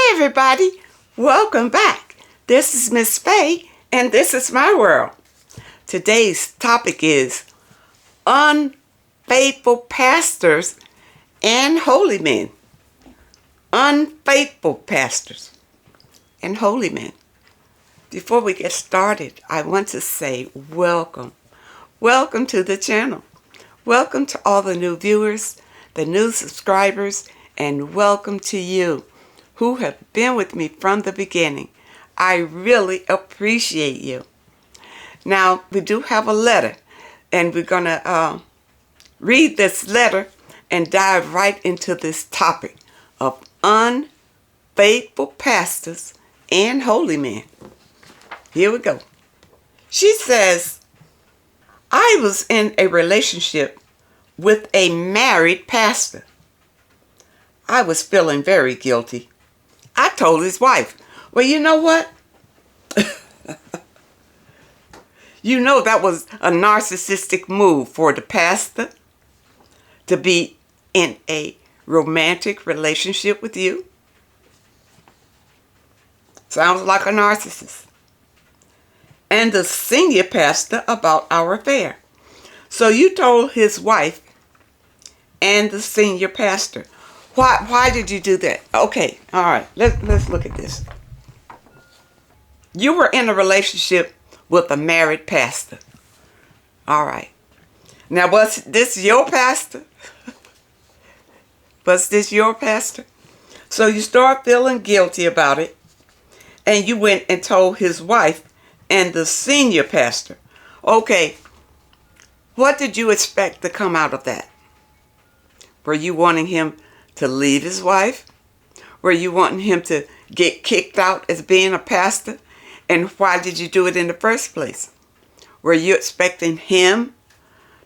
Hi everybody, welcome back. This is Miss Faye and this is my world. Today's topic is unfaithful pastors and holy men. Unfaithful pastors and holy men. Before we get started, I want to say welcome. Welcome to the channel. Welcome to all the new viewers, the new subscribers, and welcome to you who have been with me from the beginning. I really appreciate you. Now, we do have a letter, and we're going to read this letter and dive right into this topic of unfaithful pastors and holy men. Here we go. She says, I was in a relationship with a married pastor. I was feeling very guilty. I told his wife, well, you know what? You know that was a narcissistic move for the pastor to be in a romantic relationship with you. Sounds like a narcissist. And the senior pastor about our affair. So you told his wife and the senior pastor. Why did you do that? Okay, all right, let's look at this. You were in a relationship with a married pastor. All right. Now, was this your pastor? Was this your pastor? So you start feeling guilty about it, and you went and told his wife and the senior pastor. Okay, what did you expect to come out of that? Were you wanting him to leave his wife? Were you wanting him to get kicked out as being a pastor? And why did you do it in the first place? Were you expecting him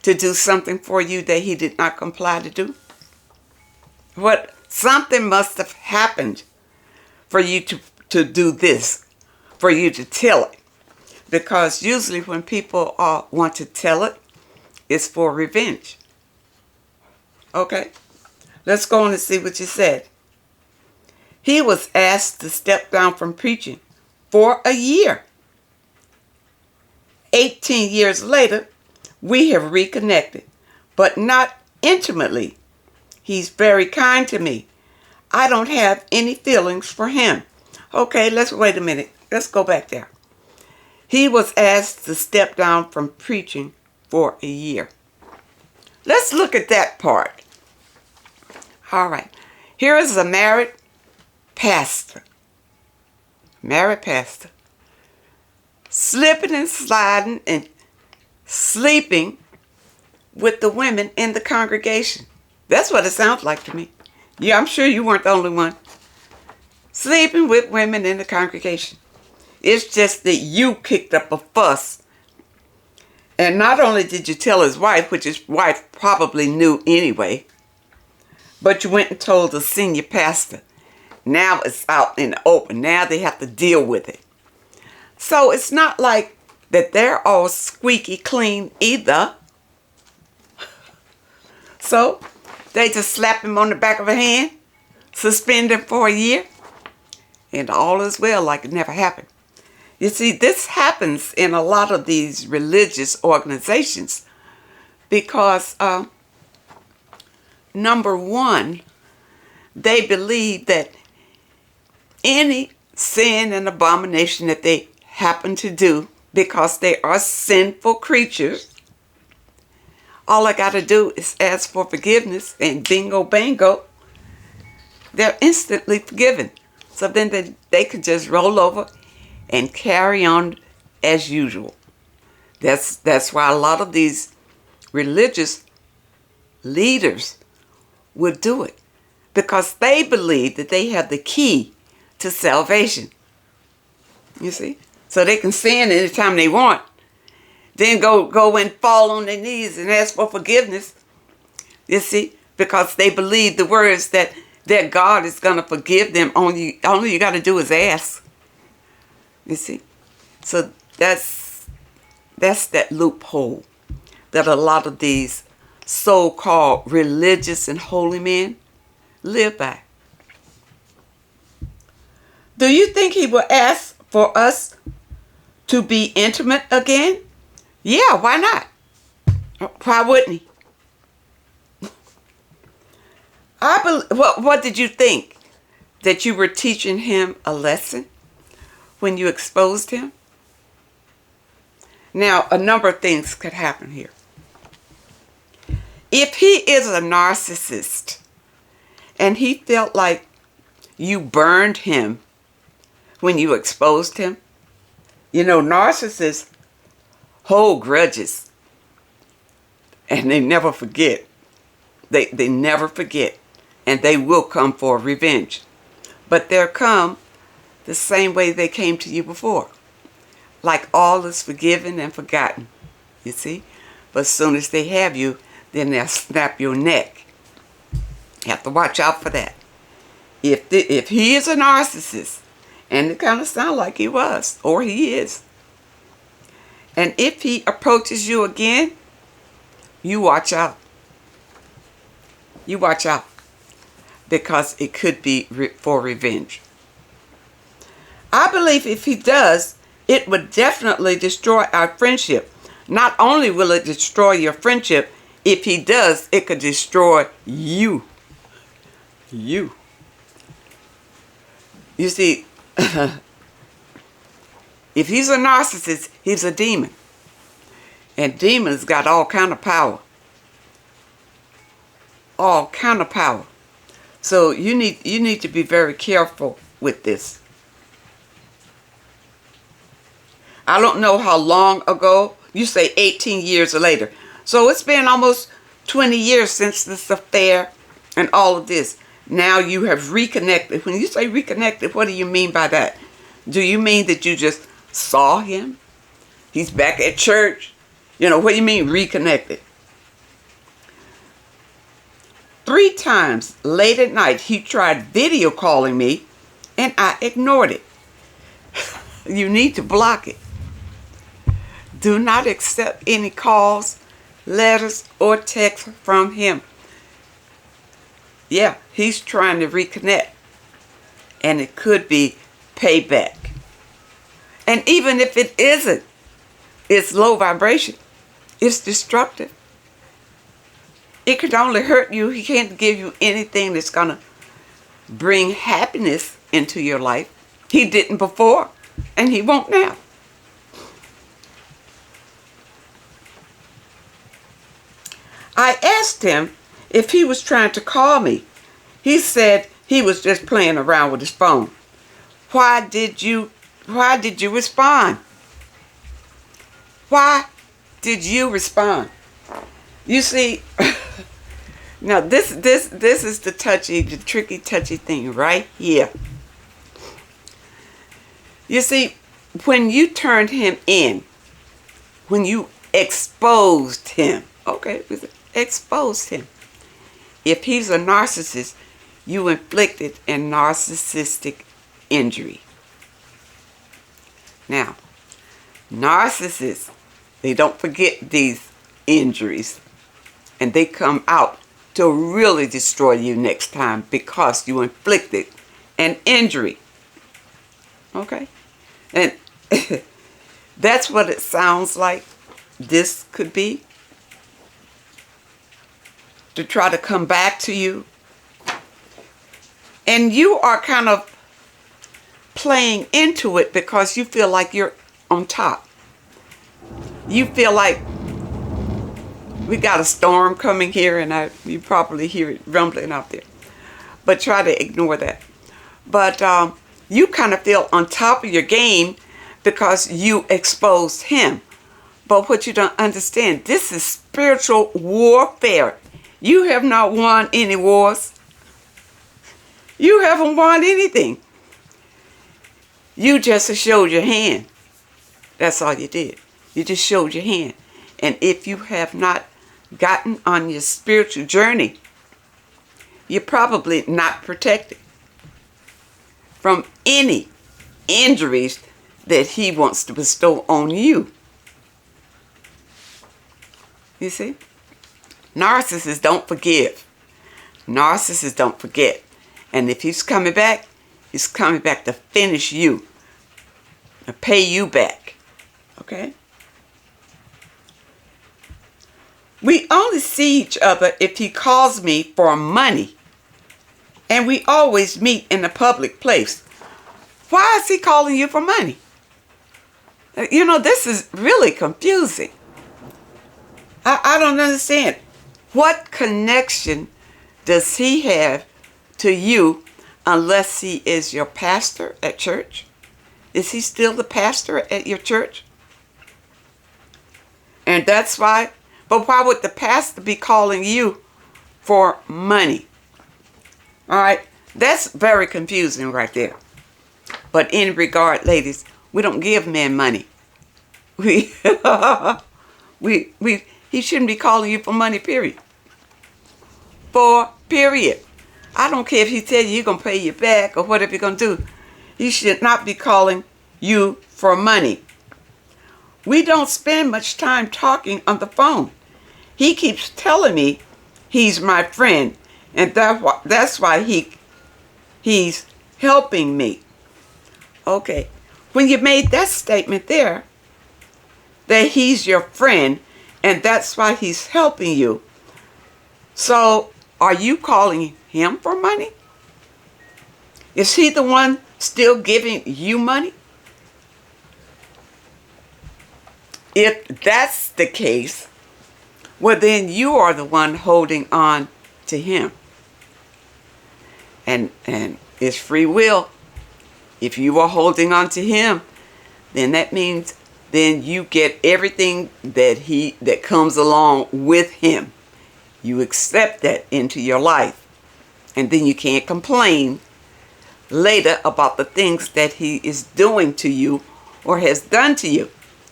to do something for you that he did not comply to do? Something must have happened for you to do this, for you to tell it. Because usually when people want to tell it, it's for revenge. Okay? Let's go on and see what you said. He was asked to step down from preaching for a year. 18 years later, we have reconnected, but not intimately. He's very kind to me. I don't have any feelings for him. Okay, let's wait a minute. Let's go back there. He was asked to step down from preaching for a year. Let's look at that part. All right. Here is a married pastor. Married pastor. Slipping and sliding and sleeping with the women in the congregation. That's what it sounds like to me. Yeah, I'm sure you weren't the only one. Sleeping with women in the congregation. It's just that you kicked up a fuss. And not only did you tell his wife, which his wife probably knew anyway, but you went and told the senior pastor. Now it's out in the open. Now they have to deal with it. So it's not like that they're all squeaky clean either. So they just slap him on the back of the hand, suspend him for a year, and all is well like it never happened. You see, this happens in a lot of these religious organizations because number one, they believe that any sin and abomination that they happen to do, because they are sinful creatures, all I got to do is ask for forgiveness and bingo bango, they're instantly forgiven. So then they can just roll over and carry on as usual. That's why a lot of these religious leaders would do it, because they believe that they have the key to salvation. You see? So they can sin anytime they want, then go and fall on their knees and ask for forgiveness. You see? Because they believe the words that their God is going to forgive them. Only you got to do is ask. You see? So that's that loophole that a lot of these so-called religious and holy men live by. Do you think he will ask for us to be intimate again? Yeah, why not? Why wouldn't he? What did you think? That you were teaching him a lesson when you exposed him? Now, a number of things could happen here. If he is a narcissist and he felt like you burned him when you exposed him, you know, narcissists hold grudges and they never forget. They never forget, and they will come for revenge. But they'll come the same way they came to you before. Like all is forgiven and forgotten, you see? But as soon as they have you, then they'll snap your neck. You have to watch out for that. If he is a narcissist, and it kind of sounds like he was, or he is, and if he approaches you again, you watch out. You watch out, because it could be for revenge. I believe if he does, it would definitely destroy our friendship. Not only will it destroy your friendship, if he does, it could destroy you. You. You see, if he's a narcissist, he's a demon. And demons got all kind of power. All kind of power. So you need to be very careful with this. I don't know how long ago. You say 18 years later. So it's been almost 20 years since this affair and all of this. Now you have reconnected. When you say reconnected, what do you mean by that? Do you mean that you just saw him? He's back at church? You know, what do you mean reconnected? 3 times late at night, he tried video calling me, and I ignored it. You need to block it. Do not accept any calls, letters, or texts from him. Yeah, he's trying to reconnect, and it could be payback. And even if it isn't, it's low vibration. It's destructive. It could only hurt you. He can't give you anything that's going to bring happiness into your life. He didn't before, and he won't now. I asked him if he was trying to call me. He said he was just playing around with his phone. Why did you respond? Why did you respond? You see, now this is the tricky, touchy thing right here. You see, when you turned him in, when you exposed him, okay, exposed him. If he's a narcissist, you inflicted a narcissistic injury. Now, narcissists, they don't forget these injuries, and they come out to really destroy you next time because you inflicted an injury. Okay? And that's what it sounds like this could be. To try to come back to you. And you are kind of playing into it because you feel like you're on top. You feel like we got a storm coming here, and you probably hear it rumbling out there. But try to ignore that. But you kind of feel on top of your game because you exposed him. But what you don't understand, this is spiritual warfare. You have not won any wars. You haven't won anything. You just showed your hand. That's all you did. You just showed your hand. And if you have not gotten on your spiritual journey, you're probably not protected from any injuries that he wants to bestow on you. You see? Narcissists don't forgive. Narcissists don't forget. And if he's coming back, He's coming back to finish you, to pay you back. Okay? We only see each other if he calls me for money. And we always meet in a public place. Why is he calling you for money? You know, this is really confusing. I don't understand. What connection does he have to you unless he is your pastor at church? Is he still the pastor at your church? And that's why, but why would the pastor be calling you for money? All right, that's very confusing right there. But in regard, ladies, we don't give men money. He shouldn't be calling you for money, period. Period. I don't care if he tell you he's going to pay you back or whatever you're going to do. He should not be calling you for money. We don't spend much time talking on the phone. He keeps telling me he's my friend, and that's why he's helping me. Okay, when you made that statement there, that he's your friend, and that's why he's helping you. So, are you calling him for money? Is he the one still giving you money? If that's the case, well then you are the one holding on to him. And it's free will. If you are holding on to him, then that means then you get everything that comes along with him. You accept that into your life. And then you can't complain later about the things that he is doing to you or has done to you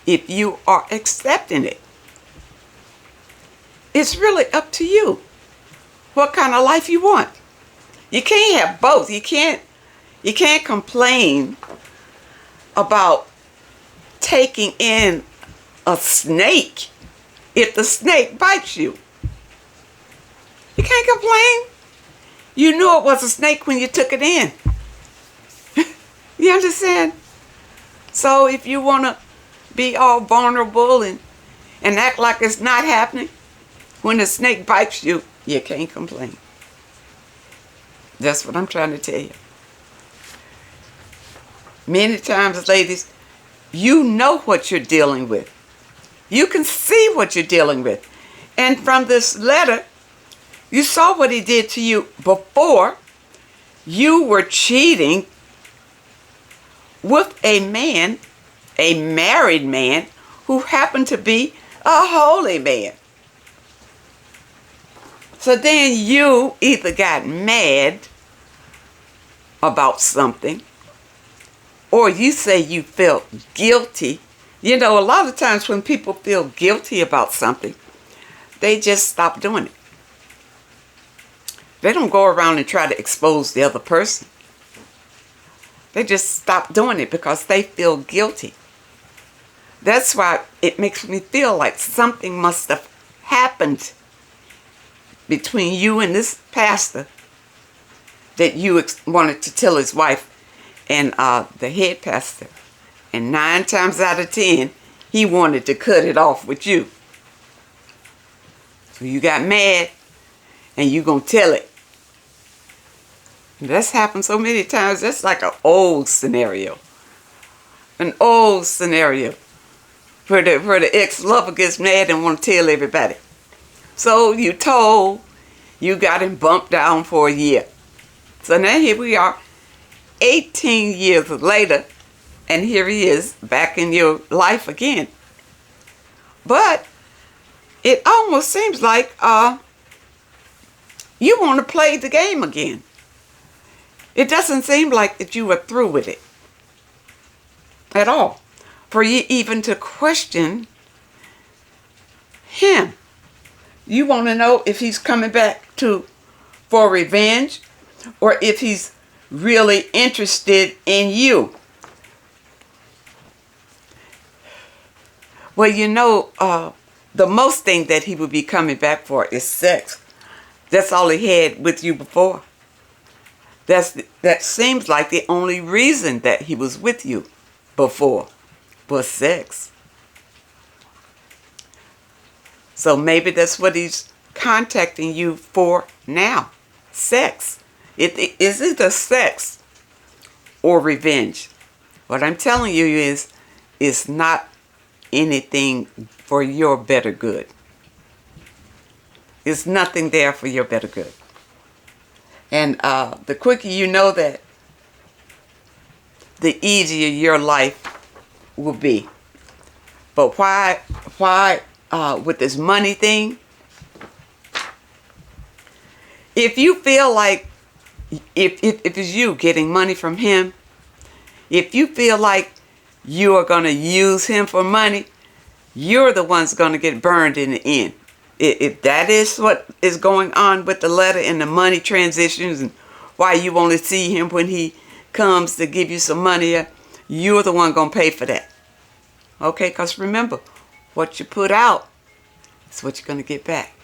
if you are accepting it. It's really up to you what kind of life you want. You can't have both. You can't complain about taking in a snake if the snake bites you. You can't complain. You knew it was a snake when you took it in. You understand? So if you want to be all vulnerable and act like it's not happening, when the snake bites you, you can't complain. That's what I'm trying to tell you. Many times, ladies, you know what you're dealing with. You can see what you're dealing with. And from this letter, you saw what he did to you before. You were cheating with a man, a married man, who happened to be a holy man. So then you either got mad about something, or you say you felt guilty. You know, a lot of times when people feel guilty about something, they just stop doing it. They don't go around and try to expose the other person. They just stop doing it because they feel guilty. That's why it makes me feel like something must have happened between you and this pastor that you wanted to tell his wife and the head pastor. And 9 times out of 10, he wanted to cut it off with you. So you got mad and you gonna tell it. And that's happened so many times. That's like an old scenario. An old scenario where the ex-lover gets mad and want to tell everybody. So you told, you got him bumped down for a year. So now here we are, 18 years later, and here he is back in your life again. But it almost seems like you want to play the game again. It doesn't seem like that you were through with it at all. For you even to question him. You want to know if he's coming back for revenge, or if he's really interested in you. Well, you know, the most thing that he would be coming back for is sex. That's all he had with you before. That seems like the only reason that he was with you before was sex. So maybe that's what he's contacting you for now. Sex. Is either sex or revenge. What I'm telling you is, it's not anything for your better good. There's nothing there for your better good. And the quicker you know that, the easier your life will be. But why with this money thing? If you feel like, if it's you getting money from him, if you feel like you are going to use him for money, you're the one's going to get burned in the end. If that is what is going on with the letter and the money transitions, and why you only see him when he comes to give you some money, you're the one going to pay for that. Okay, because remember, what you put out is what you're going to get back.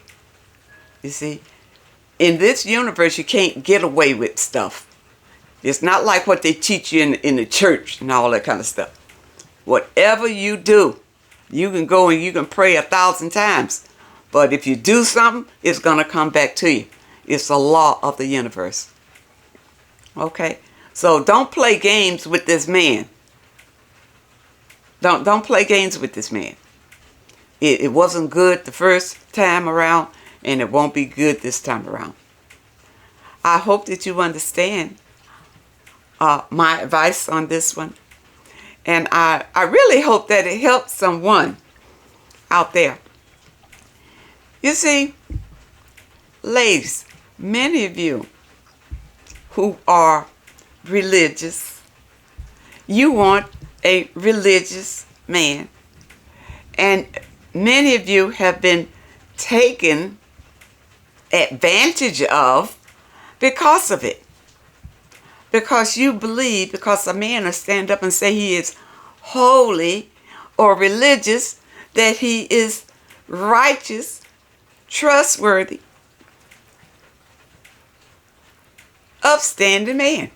You see, in this universe, you can't get away with stuff. It's not like what they teach you in the church and all that kind of stuff. Whatever you do, you can go and you can pray 1,000 times. But if you do something, it's going to come back to you. It's the law of the universe. Okay? So don't play games with this man. Don't play games with this man. It wasn't good the first time around, and it won't be good this time around. I hope that you understand my advice on this one. And I really hope that it helps someone out there. You see, ladies, many of you who are religious, you want a religious man. And many of you have been taken advantage of because of it. Because you believe, because a man will stand up and say he is holy or religious, that he is righteous, trustworthy, upstanding man.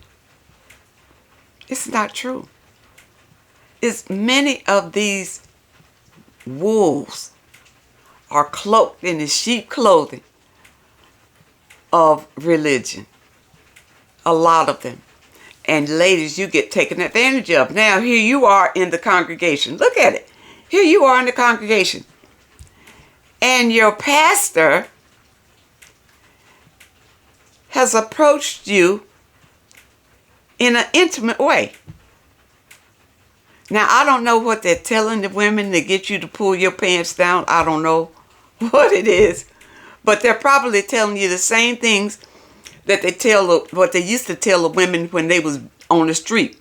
It's not true. It's many of these wolves are cloaked in the sheep clothing of religion. A lot of them. And ladies, you get taken advantage of. Now, here you are in the congregation. Look at it. Here you are in the congregation. And your pastor has approached you in an intimate way. Now, I don't know what they're telling the women to get you to pull your pants down. I don't know what it is. But they're probably telling you the same things that what they used to tell the women when they was on the street,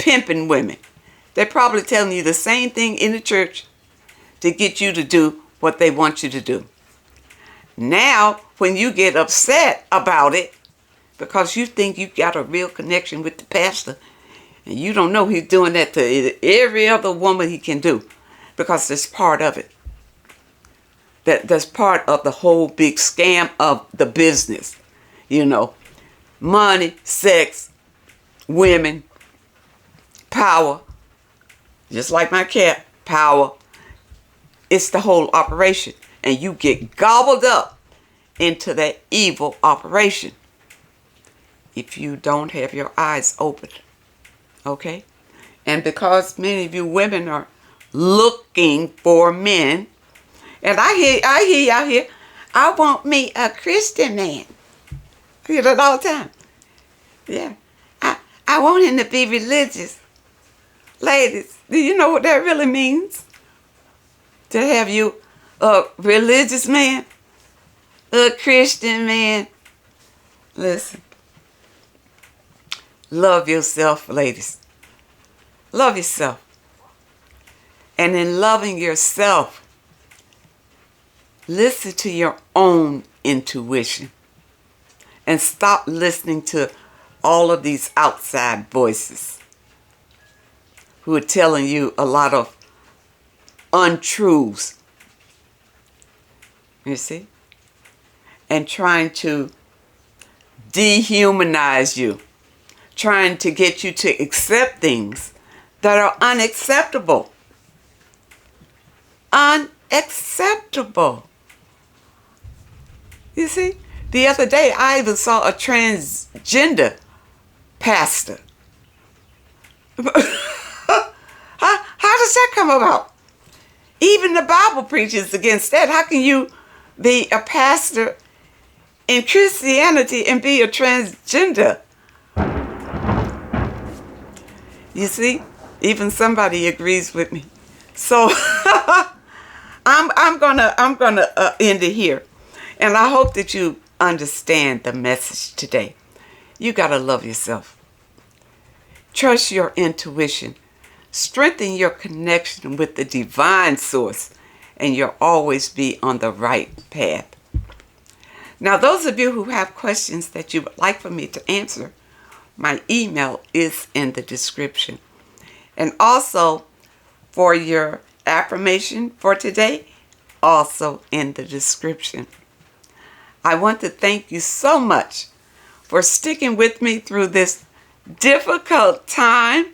pimping women. They're probably telling you the same thing in the church to get you to do what they want you to do. Now, when you get upset about it, because you think you got a real connection with the pastor, and you don't know he's doing that to every other woman he can do, because that's part of it. That's part of the whole big scam of the business. You know, money, sex, women, power, just like my cat, power. It's the whole operation. And you get gobbled up into that evil operation if you don't have your eyes open. Okay? And because many of you women are looking for men, and I hear out here, I want me a Christian man. I hear that all the time. Yeah. I want him to be religious. Ladies, do you know what that really means? To have you a religious man? A Christian man? Listen. Love yourself, ladies. Love yourself. And in loving yourself, listen to your own intuition. And stop listening to all of these outside voices who are telling you a lot of untruths. You see? And trying to dehumanize you, trying to get you to accept things that are unacceptable. Unacceptable. You see, the other day I even saw a transgender pastor. How does that come about? Even the Bible preaches against that. How can you be a pastor in Christianity and be a transgender? You see, even somebody agrees with me. So I'm gonna end it here, and I hope that you understand the message today. You gotta love yourself. Trust your intuition. Strengthen your connection with the divine source, and you'll always be on the right path. Now, those of you who have questions that you would like for me to answer, my email is in the description. And also, for your affirmation for today, also in the description. I want to thank you so much for sticking with me through this difficult time.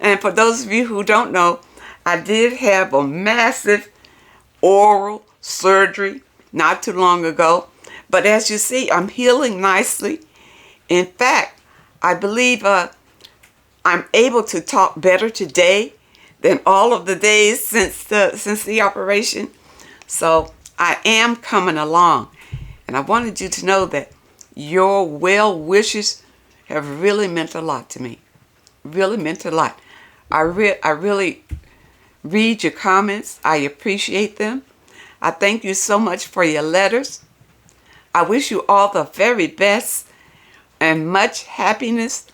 And for those of you who don't know, I did have a massive oral surgery not too long ago. But as you see, I'm healing nicely. In fact, I believe I'm able to talk better today than all of the days since the operation. So I am coming along. And I wanted you to know that your well wishes have really meant a lot to me. Really meant a lot. I really read your comments. I appreciate them. I thank you so much for your letters. I wish you all the very best and much happiness.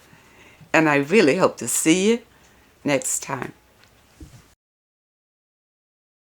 And I really hope to see you next time.